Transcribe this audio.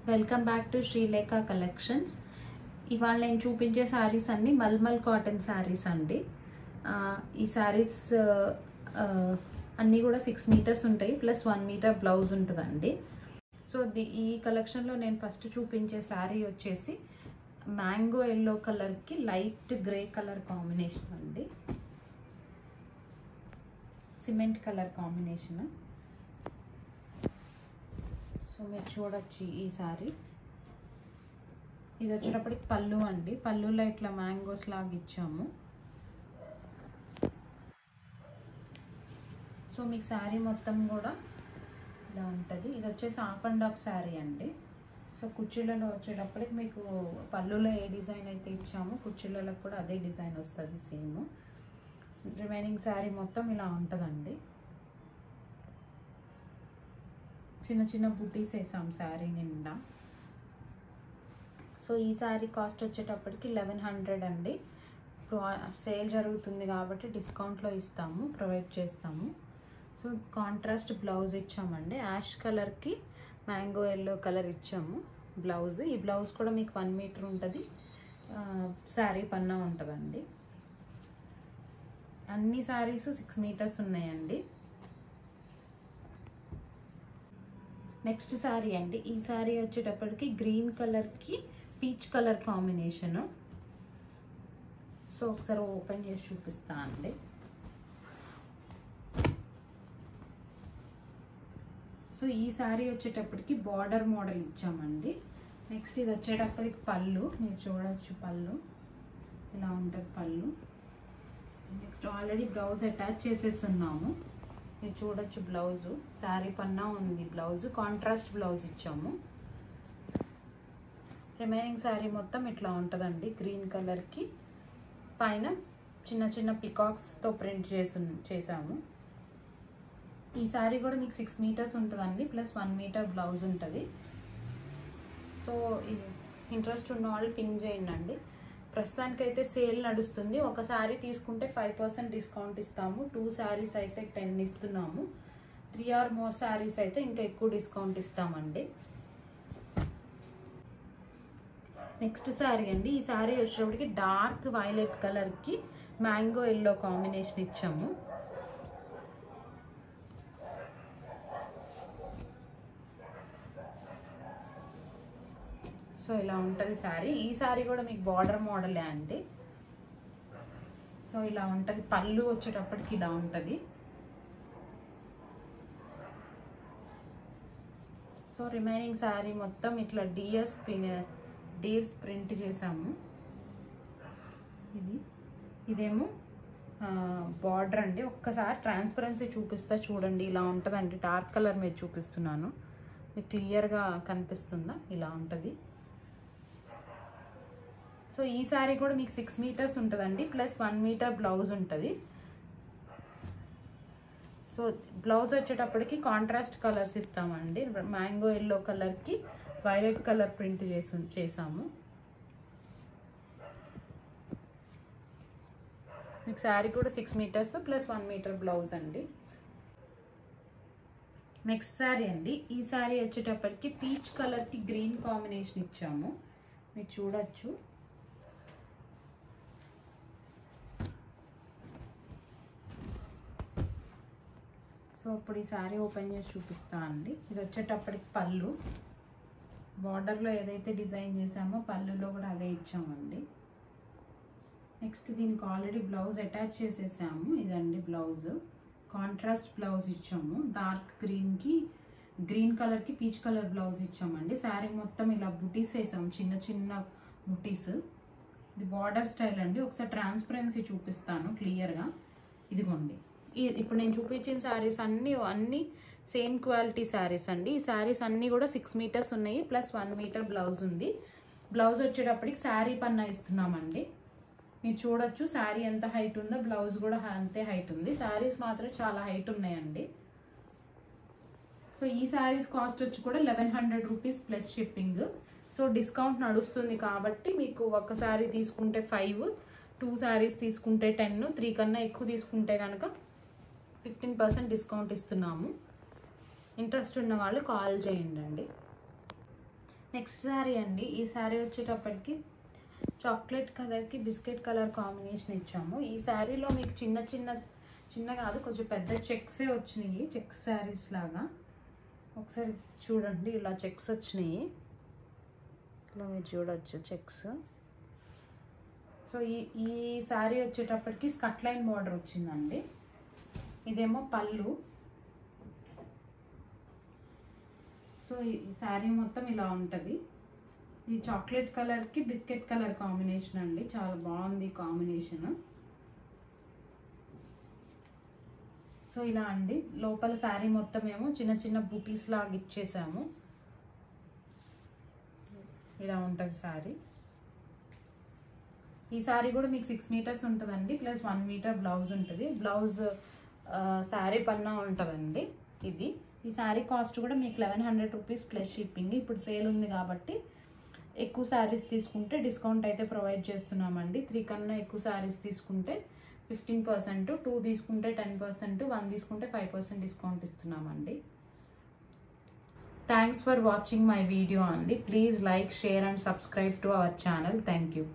Welcome back to Srilekha collections. ఇవాళ నేను చూపించే శారీస్ అన్ని మల్మల్ కాటన్ శారీస్ అండి. ఈ శారీస్ అన్నీ కూడా 6 మీటర్స్ ఉంటాయి, ప్లస్ 1 మీటర్ బ్లౌజ్ ఉంటుందండి. సో ఈ కలెక్షన్లో నేను ఫస్ట్ చూపించే శారీ వచ్చేసి మ్యాంగో ఎల్లో కలర్కి లైట్ గ్రే కలర్ కాంబినేషన్ అండి, సిమెంట్ కలర్ కాంబినేషన్. సో మీరు చూడొచ్చు ఈ సారీ. ఇది వచ్చేటప్పటికి పళ్ళు అండి, పళ్ళులో ఇట్లా మ్యాంగోస్ లాగా ఇచ్చాము. సో మీకు శారీ మొత్తం కూడా ఇలా ఉంటుంది. ఇది వచ్చేసి హాఫ్ అండ్ హాఫ్ శారీ అండి. సో కుర్చీలలో వచ్చేటప్పటికి మీకు పళ్ళులో ఏ డిజైన్ అయితే ఇచ్చామో కుర్చీలలో కూడా అదే డిజైన్ వస్తుంది సేమ్. రిమైనింగ్ శారీ మొత్తం ఇలా ఉంటుందండి. చిన్న చిన్న బుటీస్ వేసాం శారీ నిండా. సో ఈ శారీ కాస్ట్ వచ్చేటప్పటికి 1100 అండి. ఇప్పుడు సేల్ జరుగుతుంది కాబట్టి డిస్కౌంట్లో ఇస్తాము, ప్రొవైడ్ చేస్తాము. సో కాంట్రాస్ట్ బ్లౌజ్ ఇచ్చామండి, యాష్ కలర్కి మ్యాంగో ఎల్లో కలర్ ఇచ్చాము బ్లౌజ్. ఈ బ్లౌజ్ కూడా మీకు 1 మీటర్ ఉంటుంది, శారీ పన్నా ఉంటుందండి. అన్ని శారీస్ 6 మీటర్స్ ఉన్నాయండి. నెక్స్ట్ శారీ అండి. ఈ శారీ వచ్చేటప్పటికి గ్రీన్ కలర్కి పీచ్ కలర్ కాంబినేషను. సో ఒకసారి ఓపెన్ చేసి చూపిస్తా అండి. సో ఈ శారీ వచ్చేటప్పటికి బార్డర్ మోడల్ ఇచ్చామండి. నెక్స్ట్ ఇది వచ్చేటప్పటికి పళ్ళు, మీరు చూడవచ్చు పళ్ళు ఇలా ఉంటుంది పళ్ళు. నెక్స్ట్ ఆల్రెడీ బ్లౌజ్ అటాచ్ చేసేస్తున్నాము, మీరు చూడొచ్చు బ్లౌజు. శారీ పన్నా ఉంది బ్లౌజు, కాంట్రాస్ట్ బ్లౌజ్ ఇచ్చాము. రిమైనింగ్ శారీ మొత్తం ఇట్లా ఉంటుందండి. గ్రీన్ కలర్కి పైన చిన్న చిన్న పికాక్స్తో ప్రింట్ చేసాము. ఈ శారీ కూడా మీకు 6 మీటర్స్ ఉంటుందండి, ప్లస్ 1 మీటర్ బ్లౌజ్ ఉంటుంది. సో ఇంట్రెస్ట్ ఉన్న వాళ్ళు పింక్ చేయండి అండి. ప్రస్తుతానికైతే సేల్ నడుస్తుంది. ఒక శారీ తీసుకుంటే 5% డిస్కౌంట్ ఇస్తాము. 2 శారీస్ అయితే 10 ఇస్తున్నాము. 3 or more శారీస్ అయితే ఇంకా ఎక్కువ డిస్కౌంట్ ఇస్తామండి. నెక్స్ట్ శారీ అండి. ఈ శారీ వచ్చేటప్పటికి డార్క్ వైలెట్ కలర్కి మ్యాంగో ఎల్లో కాంబినేషన్ ఇచ్చాము. సో ఇలా ఉంటుంది శారీ. ఈ శారీ కూడా మీకు బార్డర్ మోడలే అండి. సో ఇలా ఉంటుంది. పళ్ళు వచ్చేటప్పటికి ఇలా ఉంటుంది. సో రిమైనింగ్ శారీ మొత్తం ఇట్లా డీర్స్ ప్రింట్ చేసాము. ఇదేమో బార్డర్ అండి. ఒక్కసారి ట్రాన్స్పరెన్సీ చూపిస్తా చూడండి. ఇలా ఉంటుందండి. డార్క్ కలర్ మీద చూపిస్తున్నాను, మీకు క్లియర్గా కనిపిస్తుందా? ఇలా ఉంటుంది. సో ఈ శారీ కూడా మీకు 6 మీటర్స్ ఉంటుందండి, ప్లస్ 1 మీటర్ బ్లౌజ్ ఉంటుంది. సో బ్లౌజ్ వచ్చేటప్పటికి కాంట్రాస్ట్ కలర్స్ ఇస్తామండి. మ్యాంగో ఎల్లో కలర్కి వైలెట్ కలర్ ప్రింట్ చేసాము. మీకు శారీ కూడా 6 మీటర్స్ ప్లస్ 1 మీటర్ బ్లౌజ్ అండి. నెక్స్ట్ శారీ అండి. ఈ శారీ వచ్చేటప్పటికి పీచ్ కలర్కి గ్రీన్ కాంబినేషన్ ఇచ్చాము, మీరు చూడొచ్చు. సో ఇప్పుడు ఈ శారీ ఓపెన్ చేసి చూపిస్తా అండి. ఇది వచ్చేటప్పటికి పళ్ళు, బార్డర్లో ఏదైతే డిజైన్ చేసామో పళ్ళులో కూడా అదే ఇచ్చామండి. నెక్స్ట్ దీనికి ఆల్రెడీ బ్లౌజ్ అటాచ్ చేసేసాము. ఇదండి బ్లౌజ్, కాంట్రాస్ట్ బ్లౌజ్ ఇచ్చాము. డార్క్ గ్రీన్ కలర్కి పీచ్ కలర్ బ్లౌజ్ ఇచ్చామండి. శారీ మొత్తం ఇలా బుటీస్ వేసాము, చిన్న చిన్న బుటీస్. ఇది బార్డర్ స్టైల్ అండి. ఒకసారి ట్రాన్స్పరెన్సీ చూపిస్తాను క్లియర్గా. ఇదిగోండి, ఇప్పుడు నేను చూపించిన శారీస్ అన్నీ సేమ్ క్వాలిటీ శారీస్ అండి. ఈ శారీస్ అన్నీ కూడా 6 మీటర్స్ ఉన్నాయి, ప్లస్ 1 మీటర్ బ్లౌజ్ ఉంది. బ్లౌజ్ వచ్చేటప్పటికి శారీ పన్నా ఇస్తున్నామండి. మీరు చూడొచ్చు శారీ ఎంత హైట్ ఉందో, బ్లౌజ్ కూడా అంతే హైట్ ఉంది. శారీస్ మాత్రం చాలా హైట్ ఉన్నాయండి. సో ఈ శారీస్ కాస్ట్ వచ్చి కూడా 1100 rupees plus shipping. So discount నడుస్తుంది కాబట్టి మీకు ఒక శారీ తీసుకుంటే 5, 2 శారీస్ తీసుకుంటే 10, 3 కన్నా ఎక్కువ తీసుకుంటే కనుక 15% డిస్కౌంట్ ఇస్తున్నాము. ఇంట్రెస్ట్ ఉన్న వాళ్ళు కాల్ చేయండి అండి. నెక్స్ట్ శారీ అండి. ఈ శారీ వచ్చేటప్పటికి చాక్లెట్ కలర్కి బిస్కెట్ కలర్ కాంబినేషన్ ఇచ్చాము. ఈ శారీలో మీకు చిన్న కాదు, కొంచెం పెద్ద చెక్సే వచ్చినాయి, చెక్స్ శారీస్ లాగా. ఒకసారి చూడండి, ఇలా చెక్స్ వచ్చినాయి, ఇలా మీరు చూడొచ్చు చెక్స్. సో ఈ శారీ వచ్చేటప్పటికి స్కట్ లైన్ బార్డర్ వచ్చిందండి. ఇదేమో పళ్ళు. సో ఈ శారీ మొత్తం ఇలా ఉంటుంది. ఈ చాక్లెట్ కలర్కి బిస్కెట్ కలర్ కాంబినేషన్ అండి, చాలా బాగుంది కాంబినేషన్. సో ఇలా అండి, లోపల శారీ మొత్తం ఏమో చిన్న బూటీస్ లాగా ఇచ్చేసాము. ఇలా ఉంటుంది శారీ. ఈ శారీ కూడా మీకు 6 మీటర్స్ ఉంటుందండి, ప్లస్ 1 మీటర్ బ్లౌజ్ ఉంటుంది. బ్లౌజ్ శారీ పన్నా ఉంటుందండి. ఈ శారీ కాస్ట్ కూడా మీకు 1100 రూపీస్ ప్లస్ షిప్పింగ్. ఇప్పుడు సేల్ ఉంది కాబట్టి ఎక్కువ శారీస్ తీసుకుంటే డిస్కౌంట్ అయితే ప్రొవైడ్ చేస్తున్నామండి. 3 కన్నా ఎక్కువ శారీస్ తీసుకుంటే 15%, 2 తీసుకుంటే 10%, 1 తీసుకుంటే 5% డిస్కౌంట్ ఇస్తున్నామండి. Thanks for watching my video అండి. Please like, share and subscribe to our channel. Thank you.